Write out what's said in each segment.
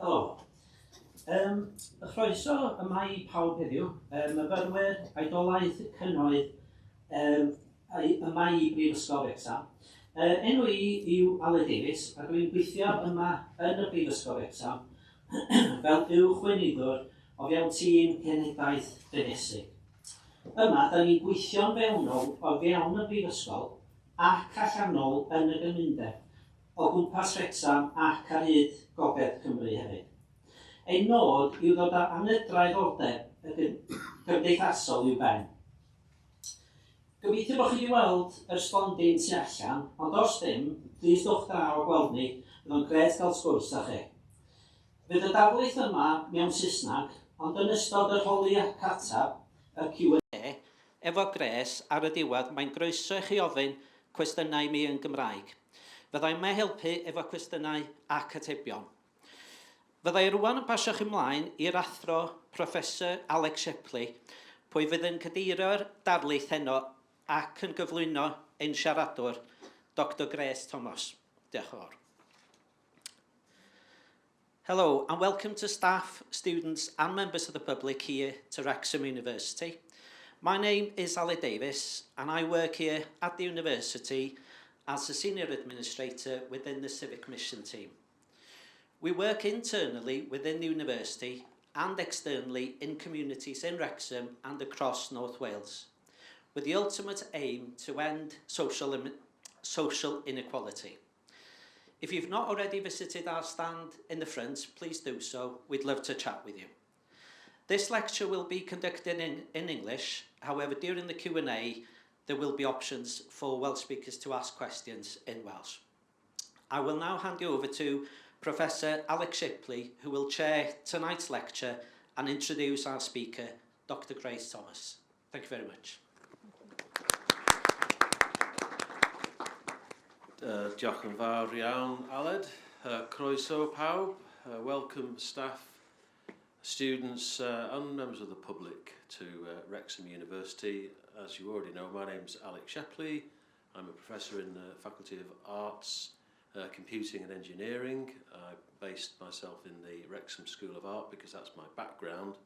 Helo. Y chroeso yma I pawb heddiw, myfyrwyr aidolaeth cynnoedd yma I Brifysgol Wrexham. Enw I yw Aled Davies, a dwi'n gweithio yma yn y Brifysgol Wrexham fel uwchwyneddwr o fewn tîm cenhedlaeth ddynysig. Yma, da ni'n gweithio'n fewnol o fewn y Brifysgol ac allanol yn y gymuned o gwmpas Wrexham ac ar hyd Gogledd Cymru hefyd. Ein nod yw ddod â anyddraoddordeb y gymdeithasol i'w ben. Gobeithio bod chi wedi weld yr sbondyn tu allan, ond os ddim, plis dwch draw o gweld ni, bydd o'n gret gael sgwrs â chi. Fydd y darlith yma mewn Saesneg, ond yn ystod yr holi ac atab, y Q&A, efo gres ar y diwedd mae'n groeso I chi ofyn cwestiynau mi yn Gymraeg. Fyddai'n me helpu efo cwestiynau ac atebion. Fyddai rwan yn pasio chi ymlaen i'r athro Professor Alex Shepley, pwy fydd yn cadeiro'r darlith heno ac yn gyflwyno ein siaradwr, Dr. Grace Thomas. Diolch yn fawr. Hello and welcome to staff, students and members of the public here to Wrexham University. My name is Aled Davies and I work here at the university as a senior administrator within the civic mission team. We work internally within the university and externally in communities in Wrexham and across North Wales, with the ultimate aim to end social inequality. If you've not already visited our stand in the front, please do so. We'd love to chat with you. This lecture will be conducted in English. However, during the Q&A, there will be options for Welsh speakers to ask questions in Welsh. I will now hand you over to Professor Alex Shipley, who will chair tonight's lecture and introduce our speaker, Dr. Grace Thomas. Thank you very much. Diolch yn fawr iawn, Aled. Croeso pawb. Welcome staff, students and members of the public to Wrexham University. As you already know, my name's Alex Shepley. I'm a professor in the Faculty of Arts, Computing and Engineering. I based myself in the Wrexham School of Art because that's my background,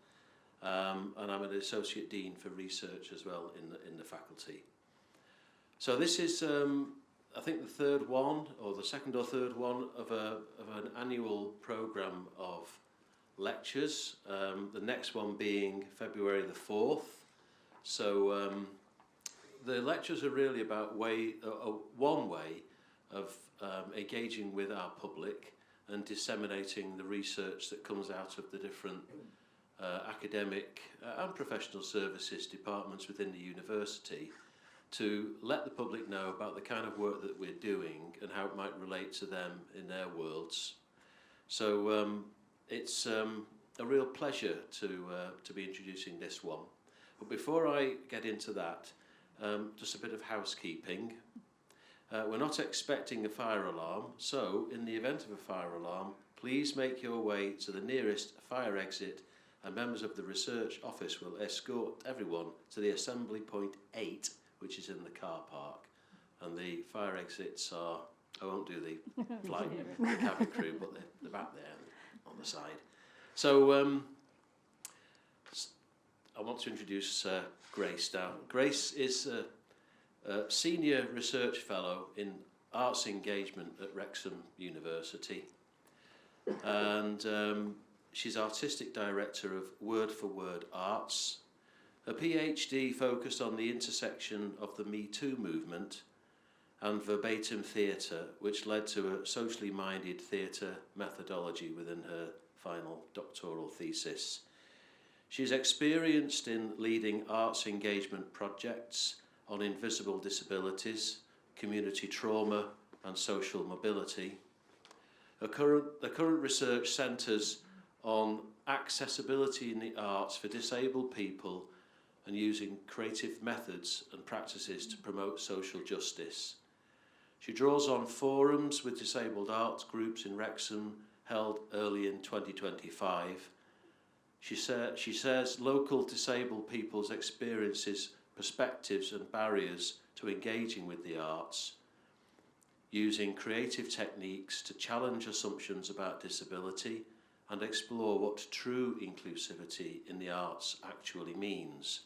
and I'm an Associate Dean for Research as well in the faculty. So this is, I think, the third one, or the second or third one of an annual programme of lectures, the next one being February the 4th. So the lectures are really about one way of engaging with our public and disseminating the research that comes out of the different academic and professional services departments within the university, to let the public know about the kind of work that we're doing and how it might relate to them in their worlds. So it's a real pleasure to be introducing this one. But before I get into that, just a bit of housekeeping. We're not expecting a fire alarm, so in the event of a fire alarm, please make your way to the nearest fire exit, and members of the research office will escort everyone to the assembly point 8, which is in the car park. And the fire exits are, I won't do the flight, the cabin crew, but they're back there on the side. So I want to introduce Grace now. Grace is a Senior Research Fellow in Arts Engagement at Wrexham University, and she's Artistic Director of Word for Word Arts. Her PhD focused on the intersection of the Me Too movement and verbatim theatre, which led to a socially minded theatre methodology within her final doctoral thesis. She's experienced in leading arts engagement projects on invisible disabilities, community trauma and social mobility. The current research centres on accessibility in the arts for disabled people and using creative methods and practices to promote social justice. She draws on forums with disabled arts groups in Wrexham held early in 2025. She shares local disabled people's experiences, perspectives and barriers to engaging with the arts, using creative techniques to challenge assumptions about disability and explore what true inclusivity in the arts actually means.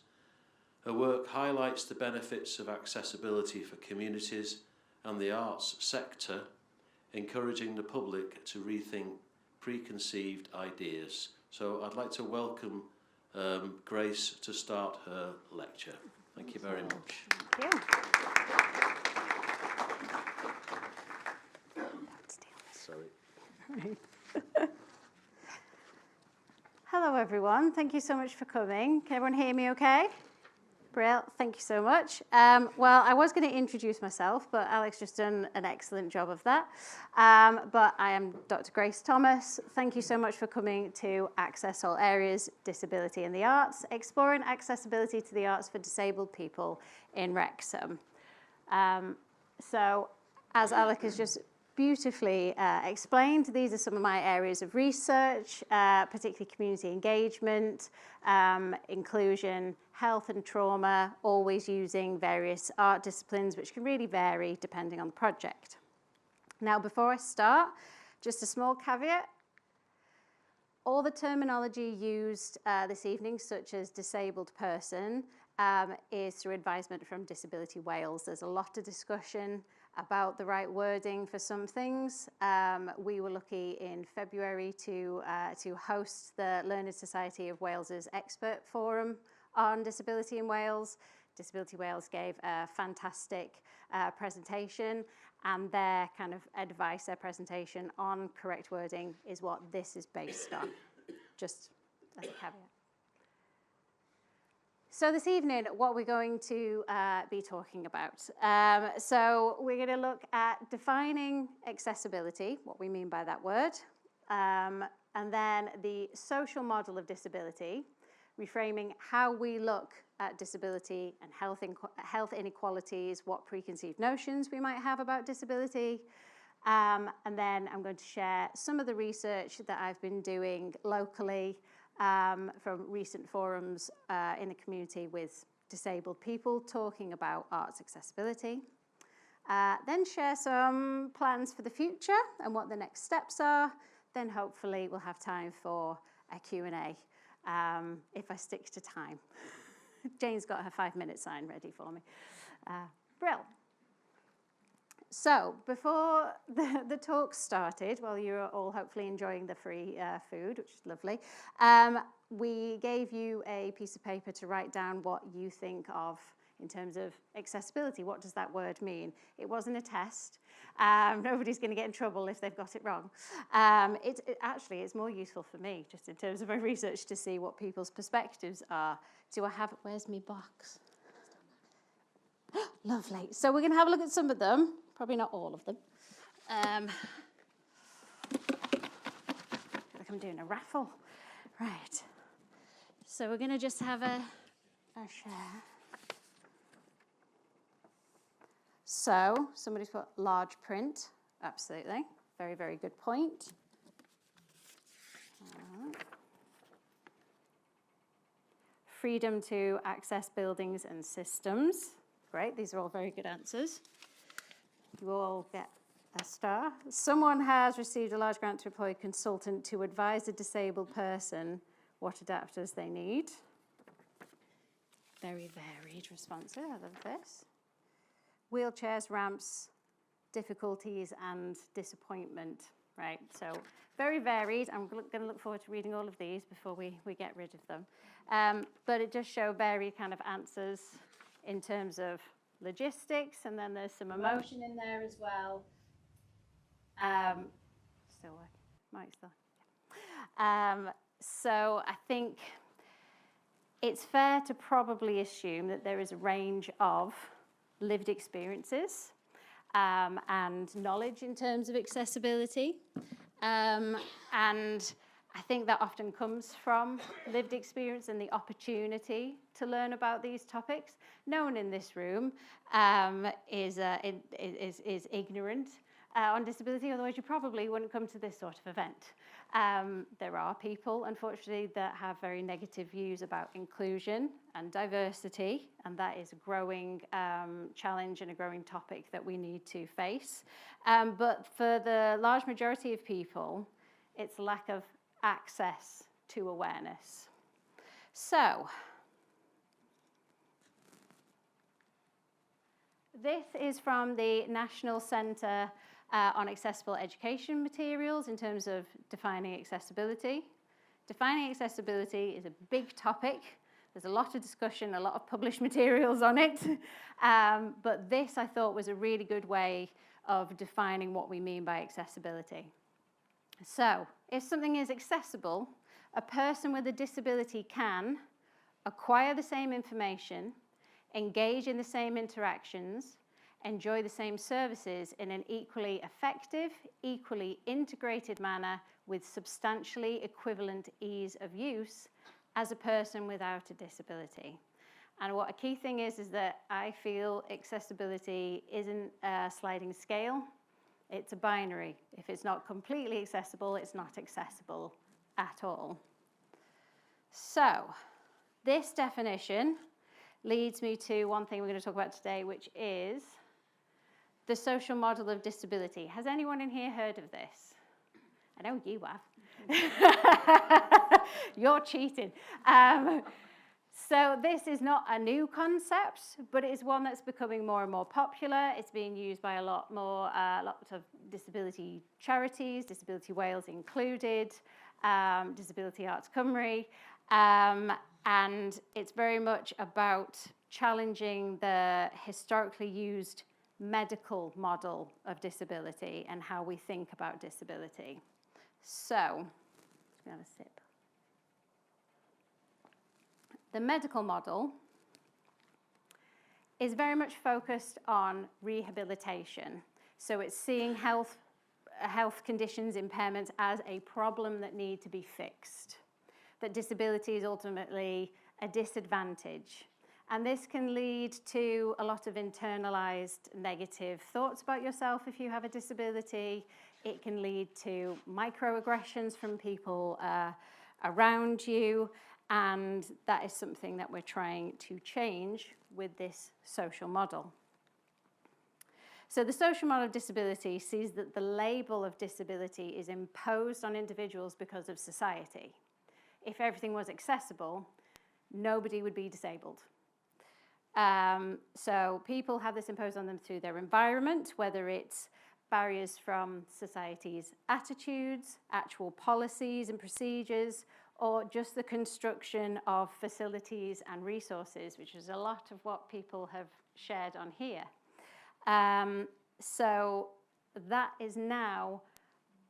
Her work highlights the benefits of accessibility for communities and the arts sector, encouraging the public to rethink preconceived ideas. So I'd like to welcome Grace to start her lecture. Thank you very much. Thank you. Sorry. Hello everyone, thank you so much for coming. Can everyone hear me okay? Brill, thank you so much. Well, I was going to introduce myself, but Alex just done an excellent job of that. But I am Dr. Grace Thomas. Thank you so much for coming to Access All Areas, Disability in the Arts, exploring accessibility to the arts for disabled people in Wrexham. So, as Alex has just beautifully explained, these are some of my areas of research, particularly community engagement, inclusion, health and trauma, always using various art disciplines, which can really vary depending on the project. Now, before I start, just a small caveat. All the terminology used this evening, such as disabled person, is through advisement from Disability Wales. There's a lot of discussion about the right wording for some things. We were lucky in February to host the Learned Society of Wales's expert forum on disability in Wales. Disability Wales gave a fantastic presentation, and their kind of advice, their presentation on correct wording is what this is based on, just as a caveat. So this evening, what we're going to be talking about. So we're going to look at defining accessibility, what we mean by that word, and then the social model of disability, reframing how we look at disability and health inequalities, what preconceived notions we might have about disability. And then I'm going to share some of the research that I've been doing locally from recent forums in the community with disabled people talking about arts accessibility. Then share some plans for the future and what the next steps are. Then hopefully we'll have time for a Q&A if I stick to time. Jane's got her 5-minute sign ready for me. Brill. So before the talk started, while you were all hopefully enjoying the free food, which is lovely, we gave you a piece of paper to write down what you think of in terms of accessibility. What does that word mean? It wasn't a test. Nobody's going to get in trouble if they've got it wrong. Actually, it's more useful for me, just in terms of my research, to see what people's perspectives are. Do I have, where's my box? Lovely. So we're going to have a look at some of them. Probably not all of them. Like I'm doing a raffle. Right. So we're going to just have a share. So somebody's put large print. Absolutely. Very, very good point. Freedom to access buildings and systems. Great. These are all very good answers. You all get a star. Someone has received a large grant to employ a consultant to advise a disabled person what adapters they need. Very varied responses. I love this. Wheelchairs, ramps, difficulties, and disappointment. Right, so very varied. I'm going to look forward to reading all of these before we get rid of them. But it does show varied kind of answers in terms of logistics, and then there's some emotion in there as well. Still working. Mike's still. Yeah. So I think it's fair to probably assume that there is a range of lived experiences and knowledge in terms of accessibility. And I think that often comes from lived experience and the opportunity to learn about these topics. No one in this room is ignorant on disability, otherwise you probably wouldn't come to this sort of event. There are people, unfortunately, that have very negative views about inclusion and diversity, and that is a growing challenge and a growing topic that we need to face. But for the large majority of people, it's lack of access to awareness. So, this is from the National Centre on Accessible Education Materials in terms of defining accessibility. Defining accessibility is a big topic. There's a lot of discussion, a lot of published materials on it. But this, I thought, was a really good way of defining what we mean by accessibility. So, if something is accessible, a person with a disability can acquire the same information, engage in the same interactions, enjoy the same services in an equally effective, equally integrated manner with substantially equivalent ease of use as a person without a disability. And what a key thing is that I feel accessibility isn't a sliding scale, it's a binary. If it's not completely accessible, it's not accessible at all. So, this definition leads me to one thing we're going to talk about today, which is the social model of disability. Has anyone in here heard of this? I know you have. You're cheating. So this is not a new concept, but it is one that's becoming more and more popular. It's being used by a lot of disability charities, Disability Wales included, Disability Arts Cymru, and it's very much about challenging the historically used medical model of disability and how we think about disability. So, I'm just going to have a sip. The medical model is very much focused on rehabilitation. So it's seeing health conditions, impairments as a problem that need to be fixed. That disability is ultimately a disadvantage. And this can lead to a lot of internalized negative thoughts about yourself if you have a disability. It can lead to microaggressions from people around you. And that is something that we're trying to change with this social model. So the social model of disability sees that the label of disability is imposed on individuals because of society. If everything was accessible, nobody would be disabled. So people have this imposed on them through their environment, whether it's barriers from society's attitudes, actual policies and procedures, or just the construction of facilities and resources, which is a lot of what people have shared on here. So that is now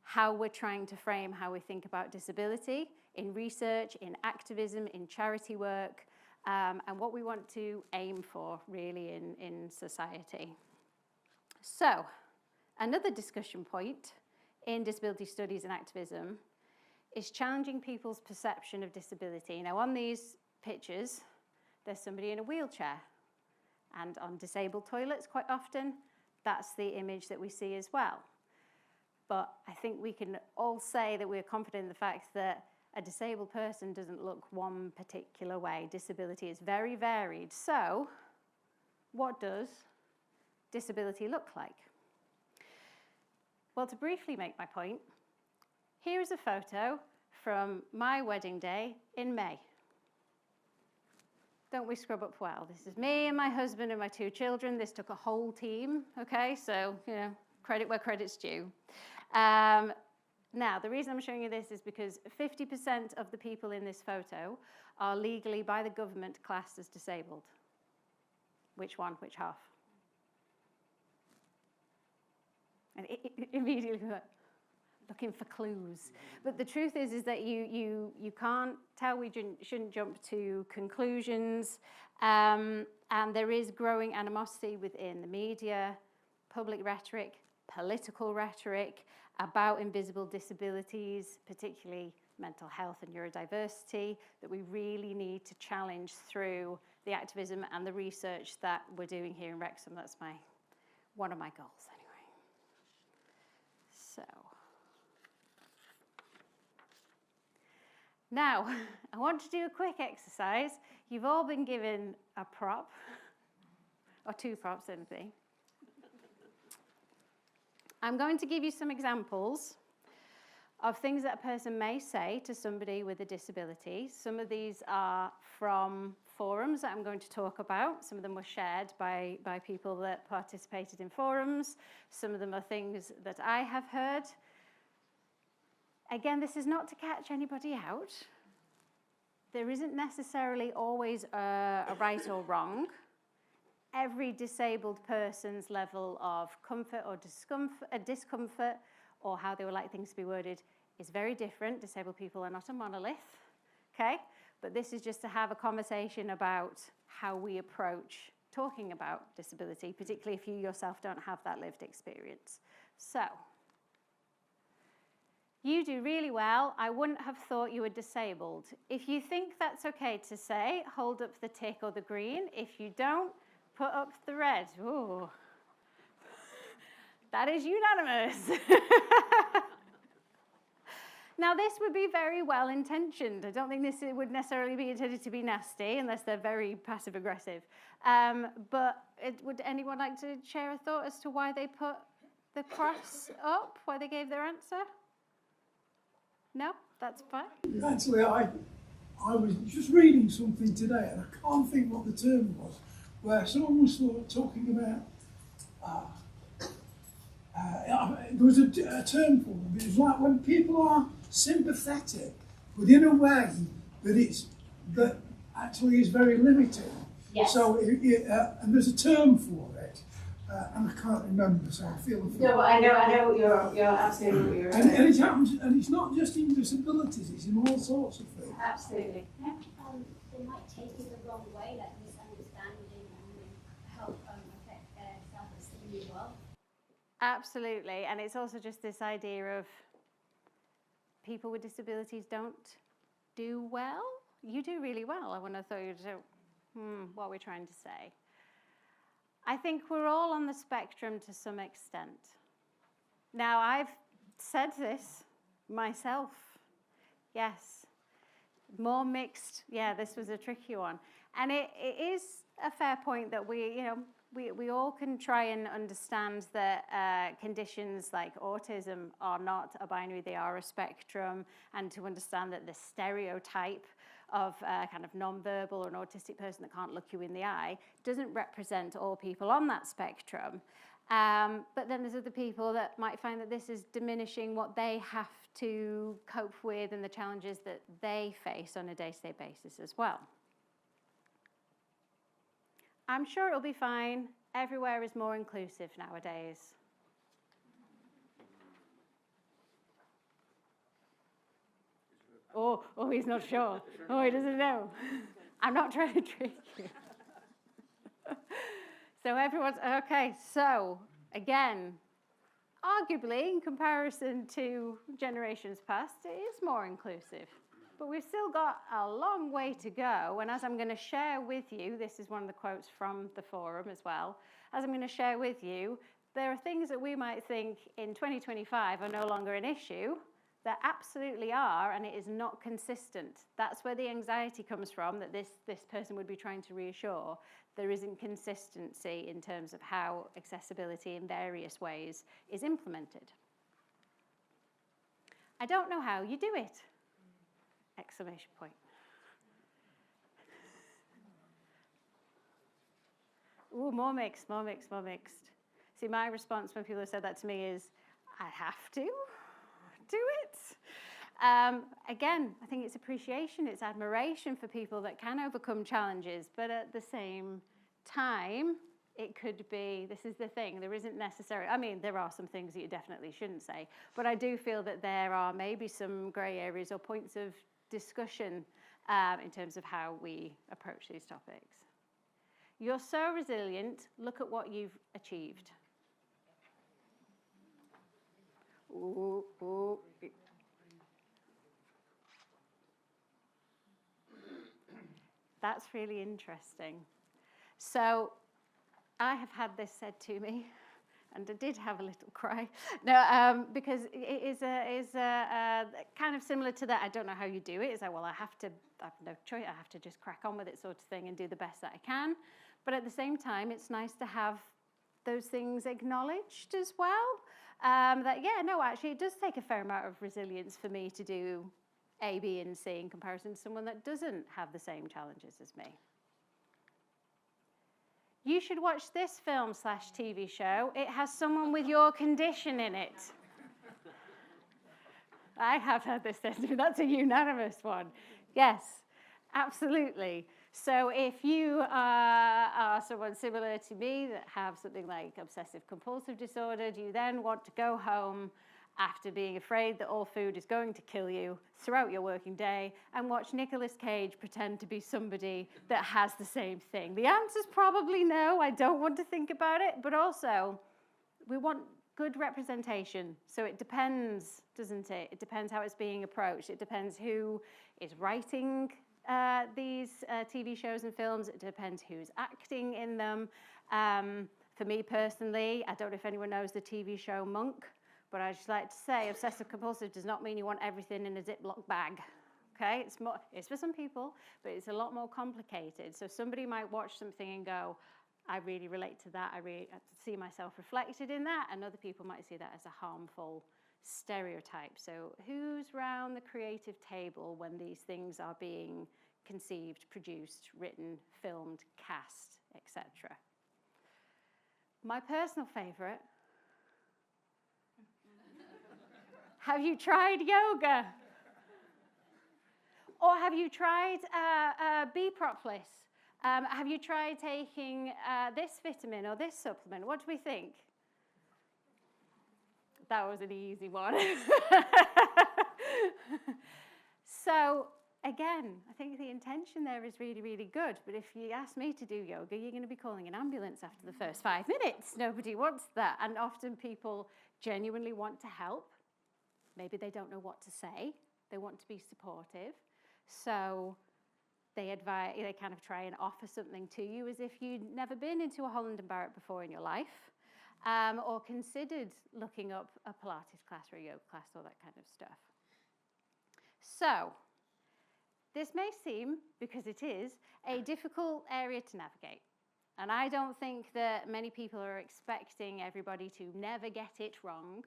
how we're trying to frame how we think about disability in research, in activism, in charity work, and what we want to aim for really in society. So another discussion point in disability studies and activism is challenging people's perception of disability. Now on these pictures, there's somebody in a wheelchair, and on disabled toilets quite often, that's the image that we see as well. But I think we can all say that we're confident in the fact that a disabled person doesn't look one particular way. Disability is very varied. So, what does disability look like? Well, to briefly make my point, here is a photo from my wedding day in May. Don't we scrub up well? This is me and my husband and my 2 children. This took a whole team, okay? So, credit where credit's due. Now, the reason I'm showing you this is because 50% of the people in this photo are legally, by the government, classed as disabled. Which one? Which half? And immediately looking for clues. But the truth is that you can't tell, we shouldn't jump to conclusions. And there is growing animosity within the media, public rhetoric, political rhetoric about invisible disabilities, particularly mental health and neurodiversity, that we really need to challenge through the activism and the research that we're doing here in Wrexham. That's one of my goals anyway. So, now I want to do a quick exercise. You've all been given a prop, or 2 props, anything. I'm going to give you some examples of things that a person may say to somebody with a disability. Some of these are from forums that I'm going to talk about. Some of them were shared by people that participated in forums. Some of them are things that I have heard. Again, this is not to catch anybody out. There isn't necessarily always a right or wrong. Every disabled person's level of comfort or discomfort, or how they would like things to be worded, is very different. Disabled people are not a monolith, okay? But this is just to have a conversation about how we approach talking about disability, particularly if you yourself don't have that lived experience. So, you do really well. I wouldn't have thought you were disabled. If you think that's okay to say, hold up the tick or the green. If you don't, put up the red. Ooh. That is unanimous. Now, this would be very well-intentioned. I don't think this would necessarily be intended to be nasty, unless they're very passive-aggressive. But would anyone like to share a thought as to why they put the cross up, why they gave their answer? No? That's fine. Actually, I was just reading something today, and I can't think what the term was, where someone was talking about, there was a term for them. It was like when people are sympathetic, but in a way that actually is very limiting. Yes. So, and there's a term for it, and I can't remember, so I feel. No, I know you're absolutely what you're and it happens, and it's not just in disabilities; it's in all sorts of things. Absolutely. Yeah. They might take it the wrong way, like misunderstanding, and help affect their self-esteem as well. Absolutely, and it's also just this idea of people with disabilities don't do well. You do really well. I wouldn't have thought you'd do, what are we trying to say? I think we're all on the spectrum to some extent. Now, I've said this myself. Yes, more mixed. Yeah, this was a tricky one. And it is a fair point that we all can try and understand that conditions like autism are not a binary, they are a spectrum, and to understand that the stereotype of kind of non-verbal or an autistic person that can't look you in the eye doesn't represent all people on that spectrum. But then there's other people that might find that this is diminishing what they have to cope with and the challenges that they face on a day-to-day basis as well. I'm sure it'll be fine. Everywhere is more inclusive nowadays. Oh, he's not sure. Oh, he doesn't know. I'm not trying to trick you. So everyone's, okay, so again, arguably in comparison to generations past, it is more inclusive. But we've still got a long way to go, and as I'm going to share with you, this is one of the quotes from the forum as well, as I'm going to share with you, there are things that we might think in 2025 are no longer an issue, that absolutely are, and it is not consistent. That's where the anxiety comes from, that this person would be trying to reassure. There isn't consistency in terms of how accessibility in various ways is implemented. I don't know how you do it! Exclamation point. Ooh, more mixed, more mixed, more mixed. See, my response when people have said that to me is, I have to do it. Again, I think it's appreciation, it's admiration for people that can overcome challenges, but at the same time, it could be, this is the thing, there isn't necessarily, I mean, there are some things that you definitely shouldn't say, but I do feel that there are maybe some grey areas or points of discussion in terms of how we approach these topics. You're so resilient, look at what you've achieved. Ooh, ooh. That's really interesting. So I have had this said to me, and I did have a little cry. No, because it is kind of similar to that. I don't know how you do it. It's like, well, I have no choice. I have to just crack on with it, sort of thing, and do the best that I can. But at the same time, it's nice to have those things acknowledged as well. that, yeah, no, actually, it does take a fair amount of resilience for me to do A, B, and C in comparison to someone that doesn't have the same challenges as me. You should watch this film/TV show. It has someone with your condition in it. I have had this said to me. That's a unanimous one. Yes, absolutely. So if you are someone similar to me that have something like obsessive compulsive disorder, do you then want to go home after being afraid that all food is going to kill you throughout your working day and watch Nicolas Cage pretend to be somebody that has the same thing? The answer's probably no. I don't want to think about it. But also, we want good representation. So it depends, doesn't it? It depends how it's being approached. It depends who is writing these TV shows and films. It depends who's acting in them. For me personally, I don't know if anyone knows the TV show Monk, but I just like to say obsessive compulsive does not mean you want everything in a Ziploc bag. Okay, it's for some people, but it's a lot more complicated. So somebody might watch something and go, I really relate to that. I really see myself reflected in that. And other people might see that as a harmful stereotype. So who's round the creative table when these things are being conceived, produced, written, filmed, cast, etc.? My personal favorite. Have you tried yoga? Or have you tried B Propolis? Have you tried taking this vitamin or this supplement? What do we think? That was an easy one. So again, I think the intention there is really, really good. But if you ask me to do yoga, you're going to be calling an ambulance after the first 5 minutes. Nobody wants that. And often people genuinely want to help. Maybe they don't know what to say. They want to be supportive. So they kind of try and offer something to you as if you'd never been into a Holland and Barrett before in your life, or considered looking up a Pilates class or a yoga class or that kind of stuff. So this may seem, because it is, a difficult area to navigate. And I don't think that many people are expecting everybody to never get it wrong.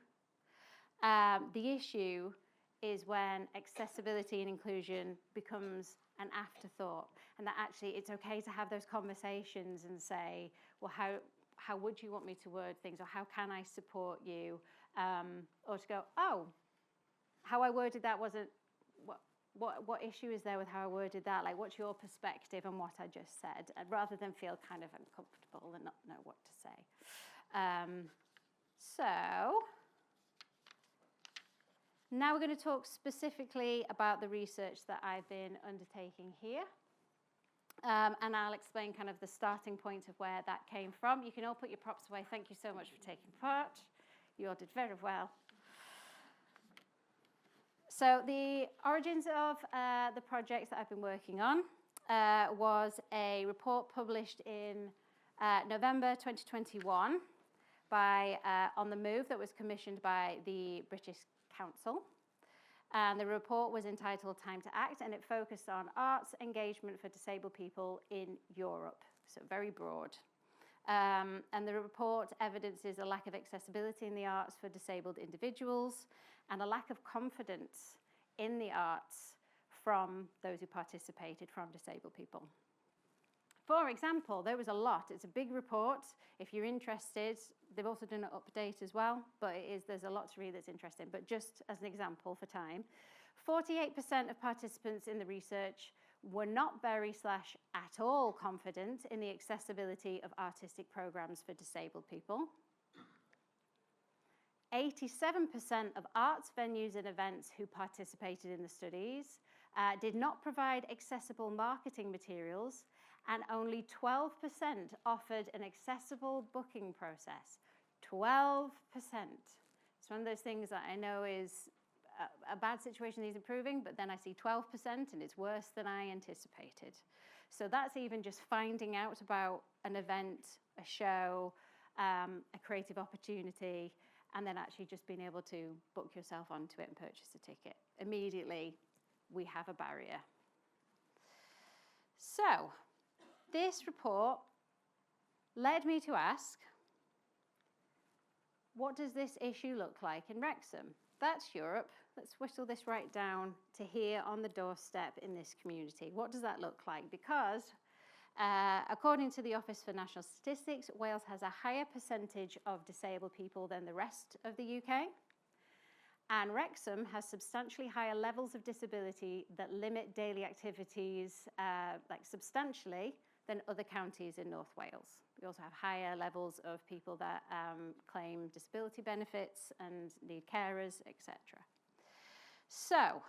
The issue is when accessibility and inclusion becomes an afterthought, and that actually it's okay to have those conversations and say, well, how would you want me to word things, or how can I support you, or to go, oh, how I worded that wasn't, what issue is there with how I worded that? Like, what's your perspective on what I just said? And rather than feel kind of uncomfortable and not know what to say. So now we're going to talk specifically about the research that I've been undertaking here. And I'll explain kind of the starting point of where that came from. You can all put your props away. Thank you so much for taking part. You all did very well. So the origins of the projects that I've been working on was a report published in November 2021 by On the Move that was commissioned by the British Council. And the report was entitled Time to Act, and it focused on arts engagement for disabled people in Europe, so very broad. And the report evidences a lack of accessibility in the arts for disabled individuals and a lack of confidence in the arts from those who participated, from disabled people. For example, there was a lot. It's a big report. If you're interested, they've also done an update as well, but there's a lot to read that's interesting. But just as an example for time, 48% of participants in the research were not very / at all confident in the accessibility of artistic programs for disabled people. 87% of arts venues and events who participated in the studies did not provide accessible marketing materials, and only 12% offered an accessible booking process. 12%. It's one of those things that I know is a bad situation needs improving, but then I see 12% and it's worse than I anticipated. So that's even just finding out about an event, a show, a creative opportunity, and then actually just being able to book yourself onto it and purchase a ticket. Immediately, we have a barrier. So this report led me to ask, what does this issue look like in Wrexham? That's Europe. Let's whittle this right down to here on the doorstep in this community. What does that look like? Because according to the Office for National Statistics, Wales has a higher percentage of disabled people than the rest of the UK. And Wrexham has substantially higher levels of disability that limit daily activities like substantially than other counties in North Wales. We also have higher levels of people that claim disability benefits and need carers, etc. So,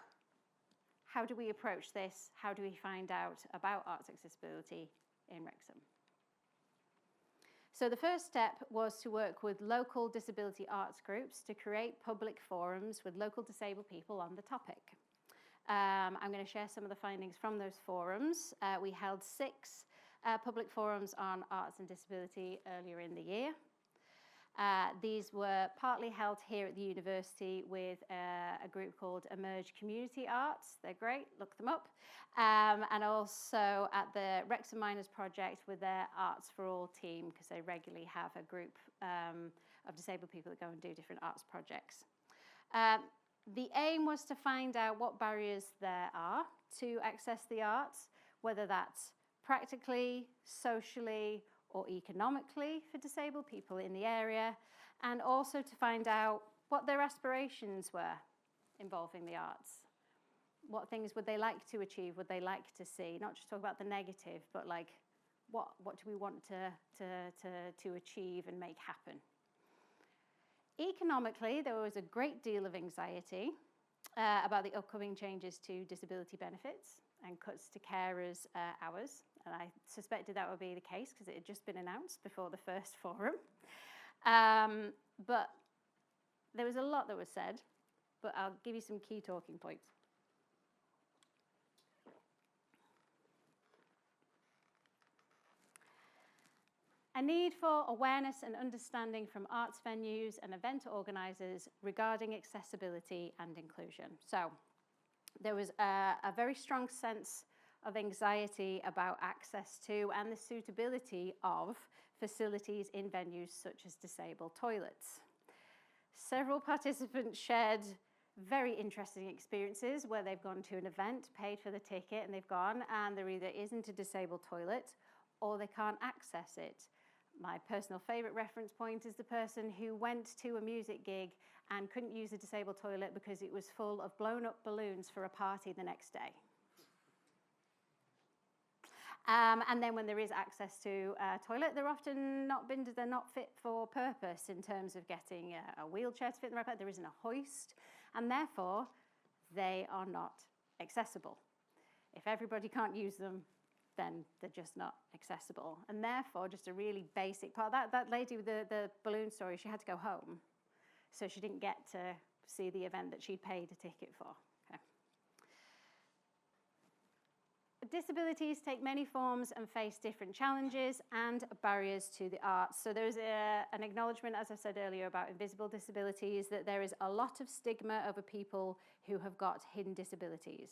how do we approach this? How do we find out about arts accessibility in Wrexham? So the first step was to work with local disability arts groups to create public forums with local disabled people on the topic. I'm going to share some of the findings from those forums. We held 6 public forums on arts and disability earlier in the year. These were partly held here at the university with a group called Emerge Community Arts. They're great, look them up. And also at the Wrexham Miners Project with their Arts for All team, because they regularly have a group of disabled people that go and do different arts projects. The aim was to find out what barriers there are to access the arts, whether that's practically, socially, or economically for disabled people in the area, and also to find out what their aspirations were involving the arts. What things would they like to achieve, would they like to see? Not just talk about the negative, but like what do we want to achieve and make happen? Economically, there was a great deal of anxiety about the upcoming changes to disability benefits and cuts to carers' hours. And I suspected that would be the case because it had just been announced before the first forum. But there was a lot that was said, but I'll give you some key talking points. A need for awareness and understanding from arts venues and event organisers regarding accessibility and inclusion. So there was a very strong sense of anxiety about access to and the suitability of facilities in venues such as disabled toilets. Several participants shared very interesting experiences where they've gone to an event, paid for the ticket, and they've gone, and there either isn't a disabled toilet or they can't access it. My personal favourite reference point is the person who went to a music gig and couldn't use a disabled toilet because it was full of blown up balloons for a party the next day. And then when there is access to a toilet, they're often they're not fit for purpose in terms of getting a wheelchair to fit in the right place. There isn't a hoist, and therefore they are not accessible. If everybody can't use them, then they're just not accessible. And therefore, just a really basic part, that lady with the balloon story, she had to go home. So she didn't get to see the event that she'd paid a ticket for. Okay. Disabilities take many forms and face different challenges and barriers to the arts. So there's an acknowledgement, as I said earlier, about invisible disabilities, that there is a lot of stigma over people who have got hidden disabilities,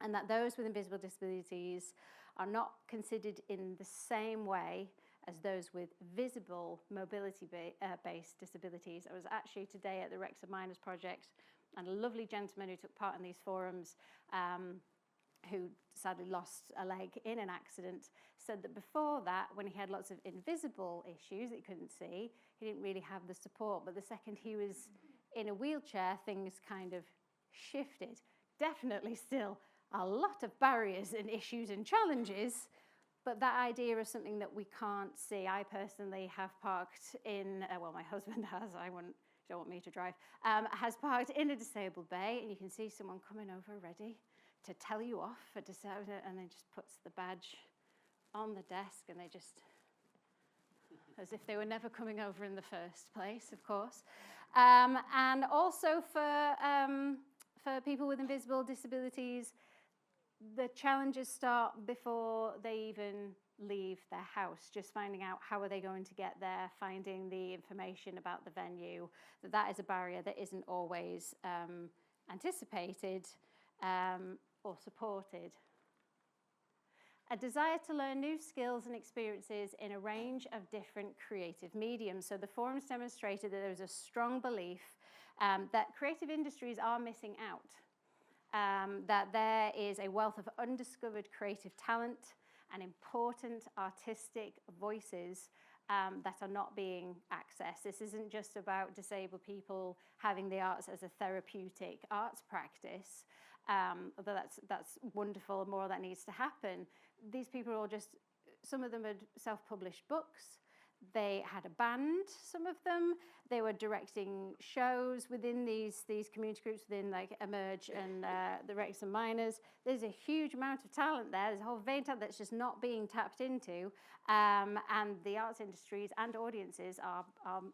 and that those with invisible disabilities are not considered in the same way as those with visible mobility-based disabilities. I was actually today at the Wrexham Miners Project, and a lovely gentleman who took part in these forums, who sadly lost a leg in an accident, said that before that, when he had lots of invisible issues that he couldn't see, he didn't really have the support. But the second he was in a wheelchair, things kind of shifted. Definitely still a lot of barriers and issues and challenges, but that idea of something that we can't see. I personally have parked in, well, my husband has, don't want me to drive, has parked in a disabled bay, and you can see someone coming over ready to tell you off for disabled, and then just puts the badge on the desk, and they just, as if they were never coming over in the first place, of course. And also for people with invisible disabilities, the challenges start before they even leave their house, just finding out how are they going to get there, finding the information about the venue. That is a barrier that isn't always anticipated or supported. a desire to learn new skills and experiences in a range of different creative mediums. So the forums demonstrated that there was a strong belief that creative industries are missing out, that there is a wealth of undiscovered creative talent and important artistic voices that are not being accessed. This isn't just about disabled people having the arts as a therapeutic arts practice, although that's wonderful and more of that needs to happen. These people are all just, some of them had self-published books. They had a band, some of them. They were directing shows within these community groups, within like Emerge and the Wrexham Miners. There's a huge amount of talent there. There's a whole vein of talent that's just not being tapped into. And the arts industries and audiences are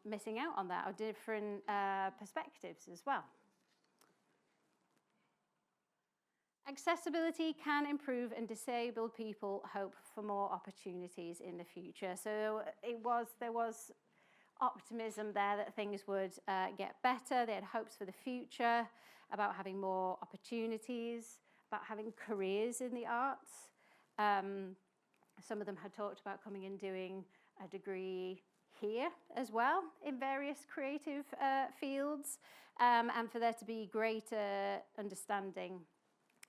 missing out on that, or different perspectives as well. Accessibility can improve and disabled people hope for more opportunities in the future. So there was optimism there that things would get better. They had hopes for the future, about having more opportunities, about having careers in the arts. Some of them had talked about coming and doing a degree here as well in various creative fields, and for there to be greater understanding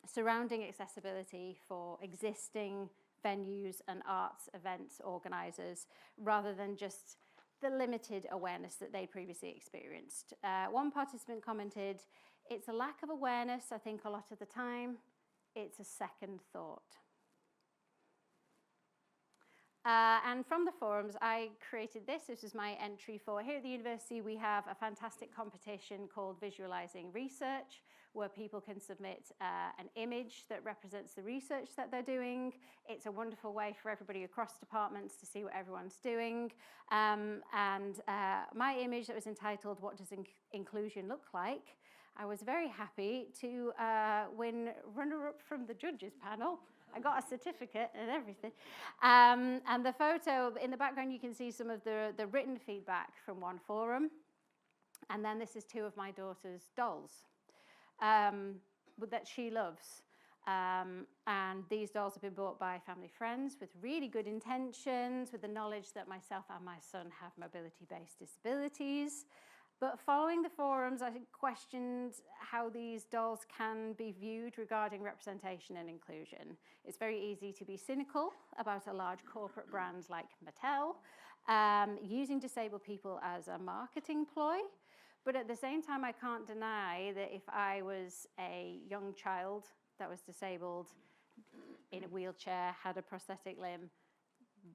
surrounding accessibility for existing venues and arts events organisers, rather than just the limited awareness that they previously experienced. One participant commented, "It's a lack of awareness, I think, a lot of the time. It's a second thought." And from the forums, I created this. This is my entry for, here at the university, we have a fantastic competition called Visualizing Research, where people can submit an image that represents the research that they're doing. It's a wonderful way for everybody across departments to see what everyone's doing. My image that was entitled, "What Does Inclusion Look Like?" I was very happy to win runner-up from the judges panel. I got a certificate and everything. And the photo, in the background, you can see some of the written feedback from one forum. And then this is two of my daughter's dolls that she loves. And these dolls have been bought by family friends with really good intentions, with the knowledge that myself and my son have mobility-based disabilities. But following the forums, I questioned how these dolls can be viewed regarding representation and inclusion. It's very easy to be cynical about a large corporate brand like Mattel, using disabled people as a marketing ploy. But at the same time, I can't deny that if I was a young child that was disabled, in a wheelchair, had a prosthetic limb,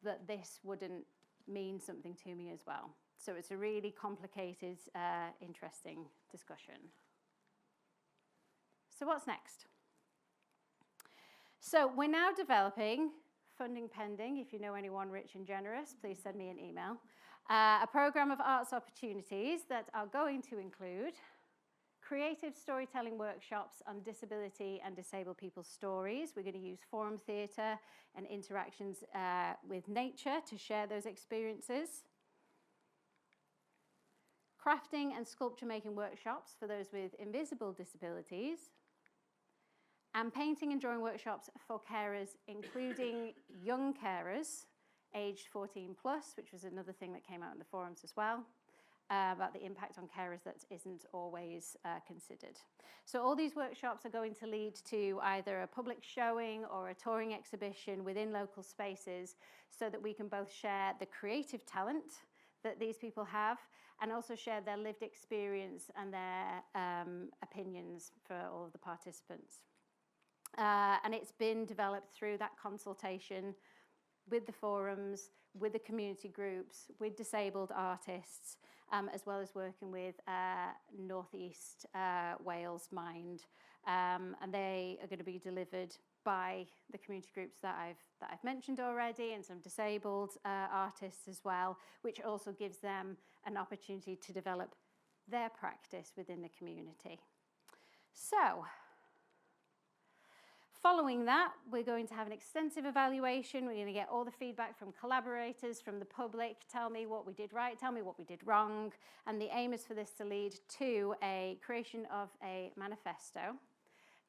that this wouldn't mean something to me as well. So it's a really complicated, interesting discussion. So what's next? So we're now developing, funding pending, if you know anyone rich and generous, please send me an email, a program of arts opportunities that are going to include creative storytelling workshops on disability and disabled people's stories. We're going to use forum theatre and interactions with nature to share those experiences. Crafting and sculpture making workshops for those with invisible disabilities, and painting and drawing workshops for carers, including young carers, aged 14 plus, which was another thing that came out in the forums as well, about the impact on carers that isn't always considered. So all these workshops are going to lead to either a public showing or a touring exhibition within local spaces, so that we can both share the creative talent that these people have, and also share their lived experience and their opinions for all of the participants. And it's been developed through that consultation with the forums, with the community groups, with disabled artists, as well as working with North East Wales Mind. And they are going to be delivered by the community groups that I've mentioned already, and some disabled artists as well, which also gives them an opportunity to develop their practice within the community. So, following that, we're going to have an extensive evaluation. We're going to get all the feedback from collaborators, from the public, tell me what we did right, tell me what we did wrong. And the aim is for this to lead to a creation of a manifesto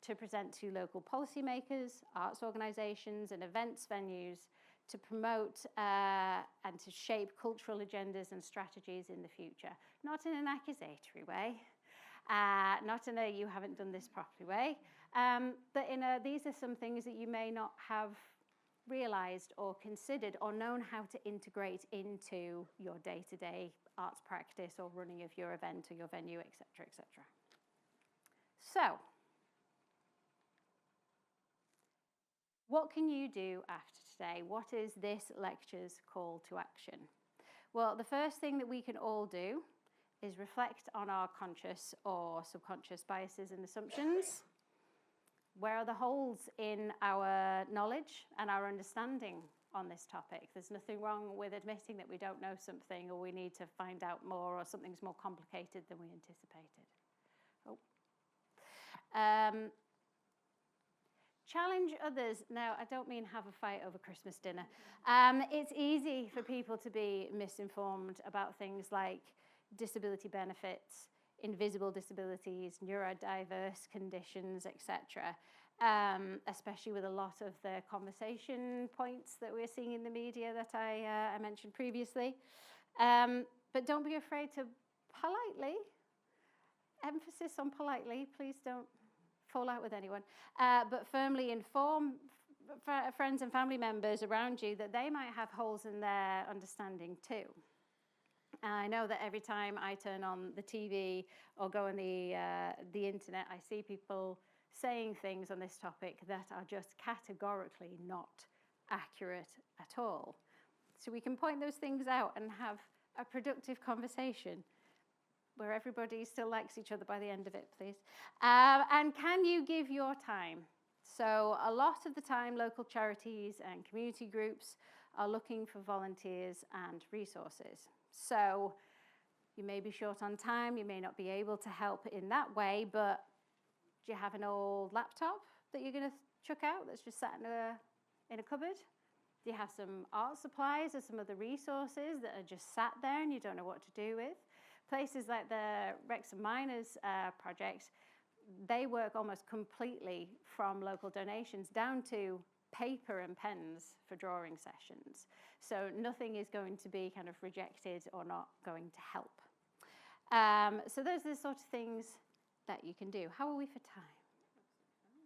to present to local policymakers, arts organisations and events venues to promote and to shape cultural agendas and strategies in the future. Not in an accusatory way, not in a you haven't done this properly way, but in a these are some things that you may not have realised or considered or known how to integrate into your day-to-day arts practice or running of your event or your venue, etc., etc. So, what can you do after today? What is this lecture's call to action? Well, the first thing that we can all do is reflect on our conscious or subconscious biases and assumptions. Where are the holes in our knowledge and our understanding on this topic? There's nothing wrong with admitting that we don't know something or we need to find out more or something's more complicated than we anticipated. Challenge others. Now, I don't mean have a fight over Christmas dinner. It's easy for people to be misinformed about things like disability benefits, invisible disabilities, neurodiverse conditions, etc., especially with a lot of the conversation points that we're seeing in the media that I mentioned previously. But don't be afraid to politely, emphasis on politely, please don't fall out with anyone, but firmly inform friends and family members around you that they might have holes in their understanding too. And I know that every time I turn on the TV or go on the internet, I see people saying things on this topic that are just categorically not accurate at all. So we can point those things out and have a productive conversation where everybody still likes each other by the end of it, please. And can you give your time? So a lot of the time, local charities and community groups are looking for volunteers and resources. So you may be short on time, you may not be able to help in that way, but do you have an old laptop that you're going to chuck out that's just sat in a cupboard? Do you have some art supplies or some other resources that are just sat there and you don't know what to do with? Places like the Wrexham Miners project, they work almost completely from local donations down to paper and pens for drawing sessions. So nothing is going to be kind of rejected or not going to help. So those are the sort of things that you can do. How are we for time?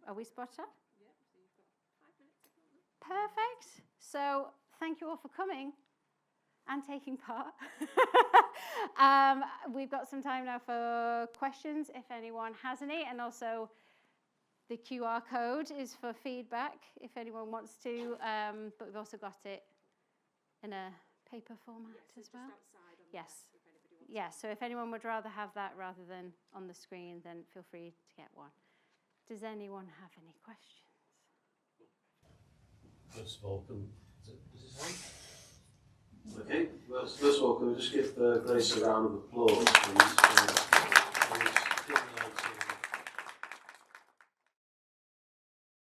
Are we spot on? Yeah, so you've got 5 minutes. Perfect. So thank you all for coming and taking part. We've got some time now for questions if anyone has any, and also the QR code is for feedback if anyone wants to, but we've also got it in a paper format as well. Just outside on Yes. the if anybody wants Yes, so if anyone would rather have that rather than on the screen, then feel free to get one. Does anyone have any questions? First of all, does this on? Okay, first of all, can we just give Grace a round of applause, please?